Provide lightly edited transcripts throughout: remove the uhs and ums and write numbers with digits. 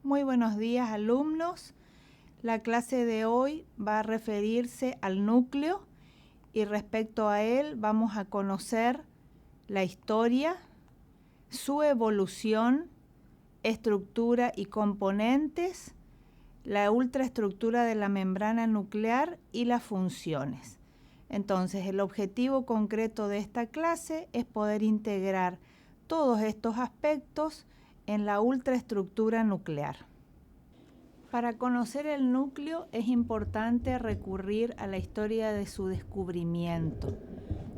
Muy buenos días, alumnos. La clase de hoy va a referirse al núcleo y respecto a él vamos a conocer la historia, su evolución, estructura y componentes, la ultraestructura de la membrana nuclear y las funciones. Entonces, el objetivo concreto de esta clase es poder integrar todos estos aspectos en la ultraestructura nuclear. Para conocer el núcleo es importante recurrir a la historia de su descubrimiento.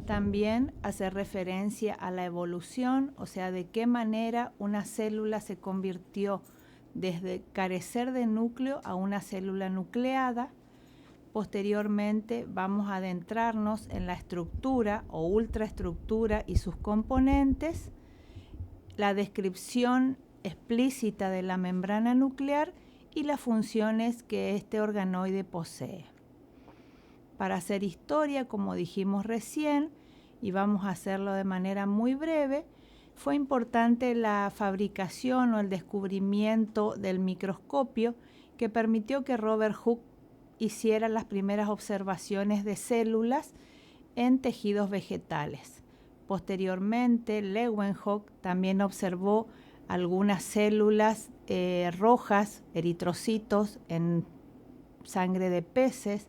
También hacer referencia a la evolución, o sea, de qué manera una célula se convirtió desde carecer de núcleo a una célula nucleada. Posteriormente vamos a adentrarnos en la estructura o ultraestructura y sus componentes, la descripción explícita de la membrana nuclear y las funciones que este organoide posee. Para hacer historia, como dijimos recién, y vamos a hacerlo de manera muy breve, fue importante la fabricación o el descubrimiento del microscopio que permitió que Robert Hooke hiciera las primeras observaciones de células en tejidos vegetales. Posteriormente, Leeuwenhoek también observó algunas células rojas, eritrocitos, en sangre de peces.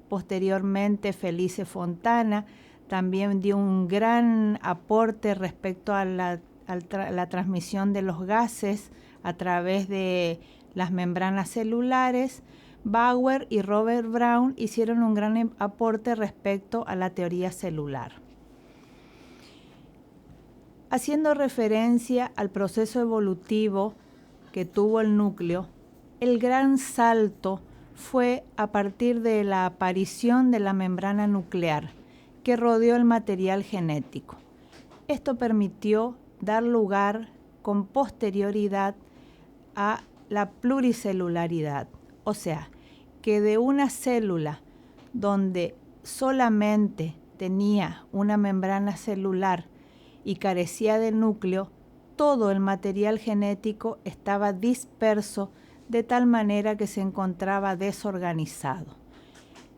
Posteriormente, Felice Fontana también dio un gran aporte respecto a la transmisión de los gases a través de las membranas celulares. Bauer y Robert Brown hicieron un gran aporte respecto a la teoría celular. Haciendo referencia al proceso evolutivo que tuvo el núcleo, el gran salto fue a partir de la aparición de la membrana nuclear que rodeó el material genético. Esto permitió dar lugar con posterioridad a la pluricelularidad, o sea, que de una célula donde solamente tenía una membrana celular y carecía de núcleo, todo el material genético estaba disperso de tal manera que se encontraba desorganizado.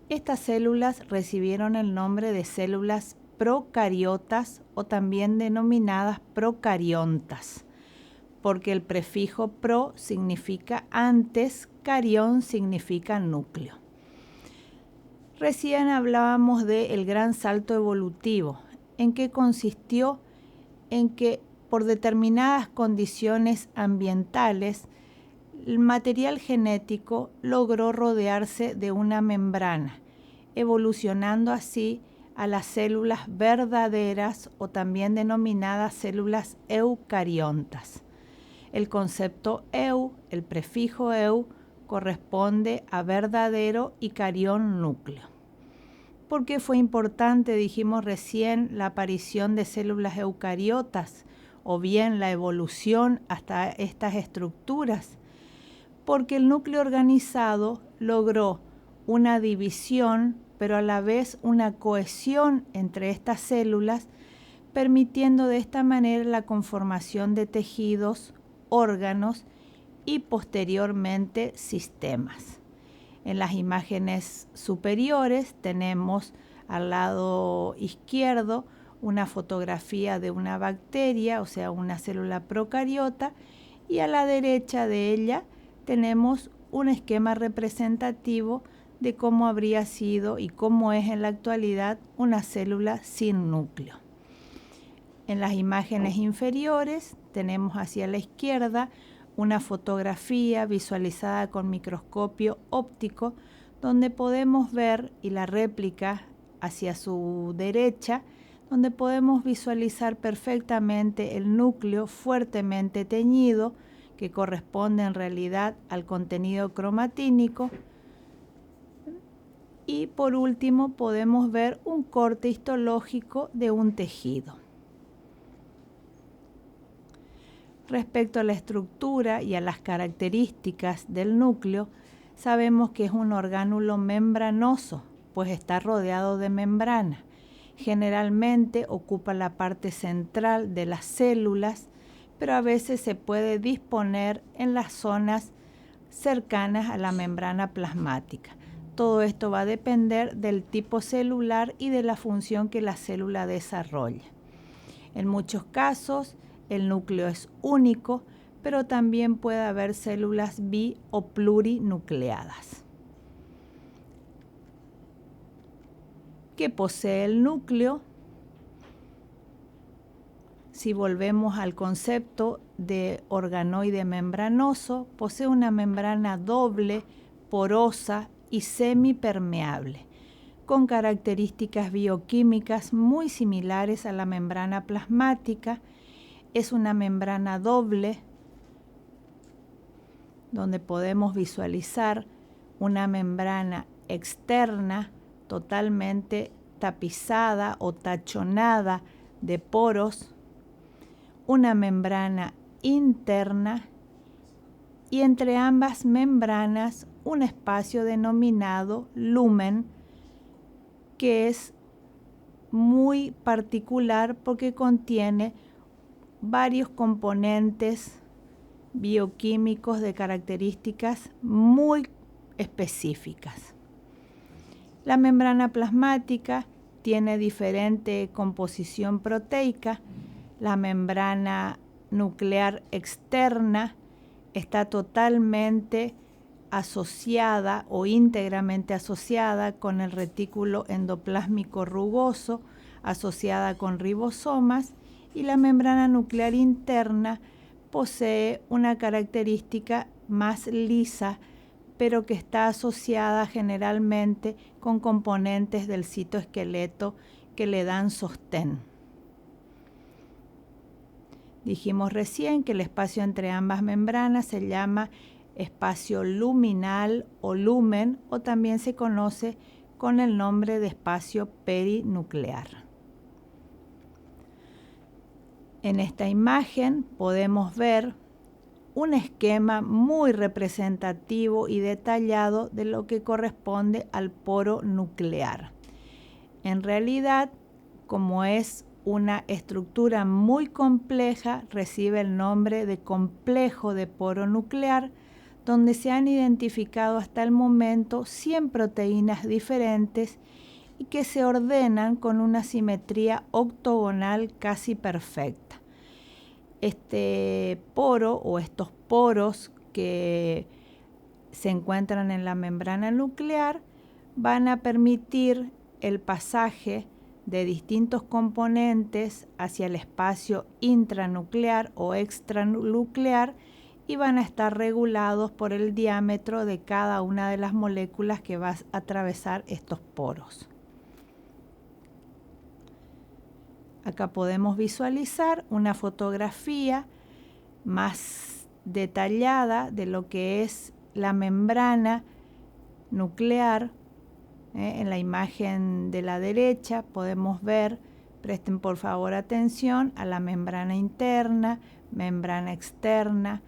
Estas células recibieron el nombre de células procariotas o también denominadas procariontas, porque el prefijo pro significa antes, carión significa núcleo. Recién hablábamos del gran salto evolutivo, en que consistió en que por determinadas condiciones ambientales el material genético logró rodearse de una membrana, evolucionando así a las células verdaderas o también denominadas células eucariontas. El concepto eu, el prefijo eu, corresponde a verdadero y carión núcleo. ¿Por qué fue importante, dijimos recién, la aparición de células eucariotas o bien la evolución hasta estas estructuras? Porque el núcleo organizado logró una división, pero a la vez una cohesión entre estas células, permitiendo de esta manera la conformación de tejidos, órganos y posteriormente sistemas. En las imágenes superiores tenemos al lado izquierdo una fotografía de una bacteria, o sea, una célula procariota, y a la derecha de ella tenemos un esquema representativo de cómo habría sido y cómo es en la actualidad una célula sin núcleo. En las imágenes inferiores tenemos hacia la izquierda una fotografía visualizada con microscopio óptico donde podemos ver, y la réplica hacia su derecha, donde podemos visualizar perfectamente el núcleo fuertemente teñido que corresponde en realidad al contenido cromatínico. Y por último podemos ver un corte histológico de un tejido. Respecto a la estructura y a las características del núcleo, sabemos que es un orgánulo membranoso, pues está rodeado de membrana. Generalmente ocupa la parte central de las células, pero a veces se puede disponer en las zonas cercanas a la membrana plasmática. Todo esto va a depender del tipo celular y de la función que la célula desarrolla. En muchos casos, el núcleo es único, pero también puede haber células bi o plurinucleadas. ¿Qué posee el núcleo? Si volvemos al concepto de organoide membranoso, posee una membrana doble, porosa y semipermeable, con características bioquímicas muy similares a la membrana plasmática. Es una membrana doble, donde podemos visualizar una membrana externa totalmente tapizada o tachonada de poros, una membrana interna y entre ambas membranas un espacio denominado lumen, que es muy particular porque contiene varios componentes bioquímicos de características muy específicas. La membrana plasmática tiene diferente composición proteica. La membrana nuclear externa está totalmente asociada o íntegramente asociada con el retículo endoplásmico rugoso, asociada con ribosomas, y la membrana nuclear interna posee una característica más lisa, pero que está asociada generalmente con componentes del citoesqueleto que le dan sostén. Dijimos recién que el espacio entre ambas membranas se llama espacio luminal o lumen, o también se conoce con el nombre de espacio perinuclear. En esta imagen podemos ver un esquema muy representativo y detallado de lo que corresponde al poro nuclear. En realidad, como es una estructura muy compleja, recibe el nombre de complejo de poro nuclear, donde se han identificado hasta el momento 100 proteínas diferentes y que se ordenan con una simetría octogonal casi perfecta. Este poro o estos poros que se encuentran en la membrana nuclear van a permitir el pasaje de distintos componentes hacia el espacio intranuclear o extranuclear y van a estar regulados por el diámetro de cada una de las moléculas que va a atravesar estos poros. Acá podemos visualizar una fotografía más detallada de lo que es la membrana nuclear. En la imagen de la derecha podemos ver, presten por favor atención a la membrana interna, membrana externa,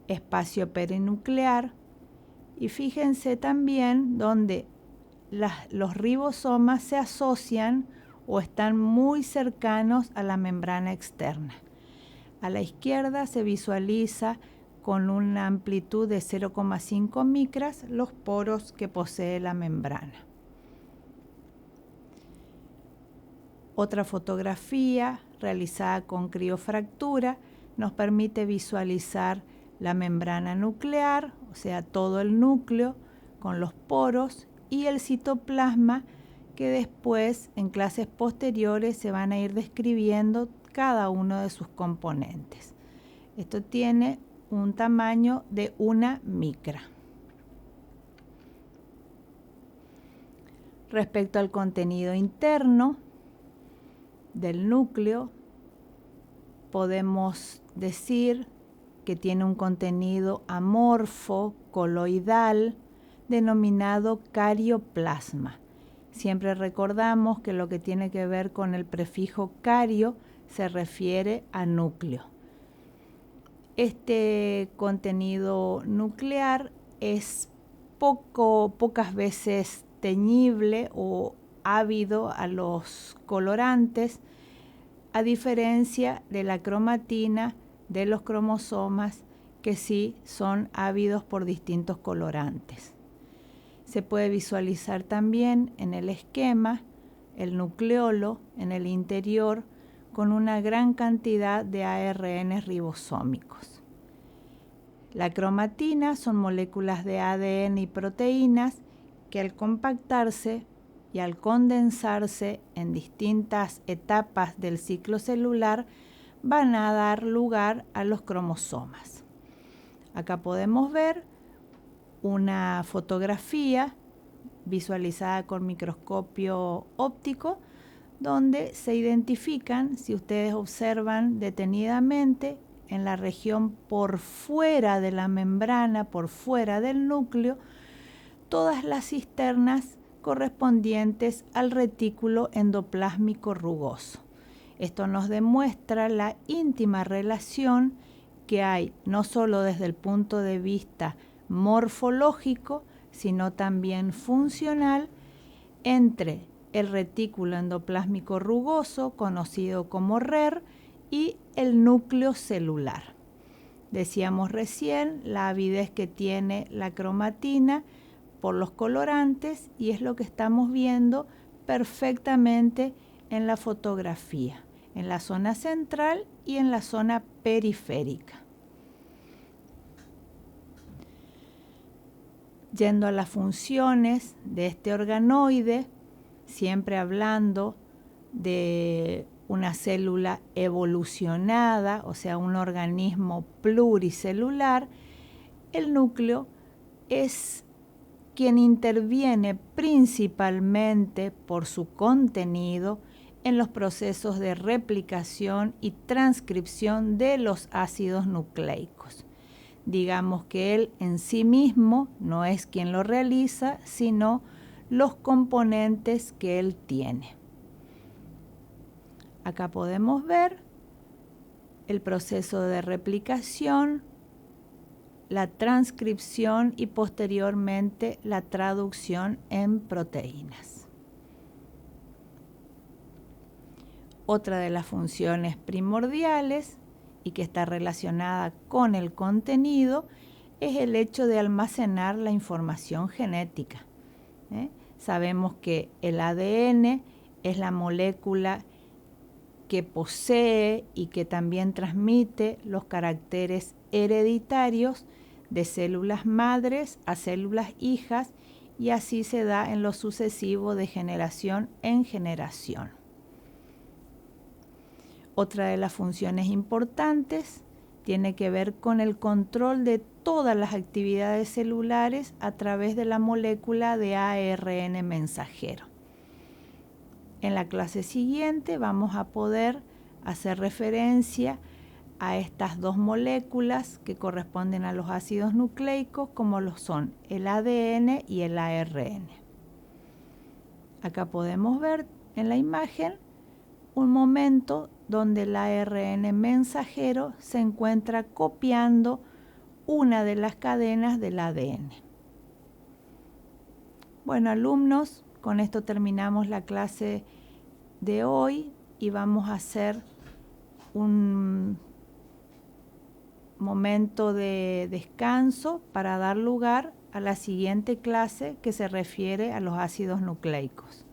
espacio perinuclear, y fíjense también donde los ribosomas se asocian o están muy cercanos a la membrana externa. A la izquierda se visualiza con una amplitud de 0,5 micras los poros que posee la membrana. Otra fotografía realizada con criofractura nos permite visualizar la membrana nuclear, o sea, todo el núcleo con los poros, y el citoplasma, que después en clases posteriores se van a ir describiendo cada uno de sus componentes. Esto tiene un tamaño de 1 micra. Respecto al contenido interno del núcleo, podemos decir que tiene un contenido amorfo, coloidal, denominado carioplasma. Siempre recordamos que lo que tiene que ver con el prefijo cario se refiere a núcleo. Este contenido nuclear es pocas veces teñible o ávido a los colorantes, a diferencia de la cromatina de los cromosomas, que sí son ávidos por distintos colorantes. Se puede visualizar también en el esquema el nucleolo en el interior con una gran cantidad de ARN ribosómicos. La cromatina son moléculas de ADN y proteínas que al compactarse y al condensarse en distintas etapas del ciclo celular van a dar lugar a los cromosomas. Acá podemos ver una fotografía visualizada con microscopio óptico donde se identifican, si ustedes observan detenidamente, en la región por fuera de la membrana, por fuera del núcleo, todas las cisternas correspondientes al retículo endoplásmico rugoso. Esto nos demuestra la íntima relación que hay, no solo desde el punto de vista morfológico, sino también funcional, entre el retículo endoplásmico rugoso, conocido como RER, y el núcleo celular. Decíamos recién la avidez que tiene la cromatina por los colorantes y es lo que estamos viendo perfectamente en la fotografía, en la zona central y en la zona periférica. Yendo a las funciones de este organoide, siempre hablando de una célula evolucionada, o sea, un organismo pluricelular, el núcleo es quien interviene principalmente por su contenido en los procesos de replicación y transcripción de los ácidos nucleicos. Digamos que él en sí mismo no es quien lo realiza, sino los componentes que él tiene. Acá podemos ver el proceso de replicación, la transcripción y posteriormente la traducción en proteínas. Otra de las funciones primordiales y que está relacionada con el contenido es el hecho de almacenar la información genética. Sabemos que el ADN es la molécula que posee y que también transmite los caracteres hereditarios de células madres a células hijas y así se da en lo sucesivo de generación en generación. Otra de las funciones importantes tiene que ver con el control de todas las actividades celulares a través de la molécula de ARN mensajero. En la clase siguiente vamos a poder hacer referencia a estas dos moléculas que corresponden a los ácidos nucleicos, como lo son el ADN y el ARN. Acá podemos ver en la imagen un momento donde el ARN mensajero se encuentra copiando una de las cadenas del ADN. Bueno, alumnos, con esto terminamos la clase de hoy y vamos a hacer un momento de descanso para dar lugar a la siguiente clase que se refiere a los ácidos nucleicos.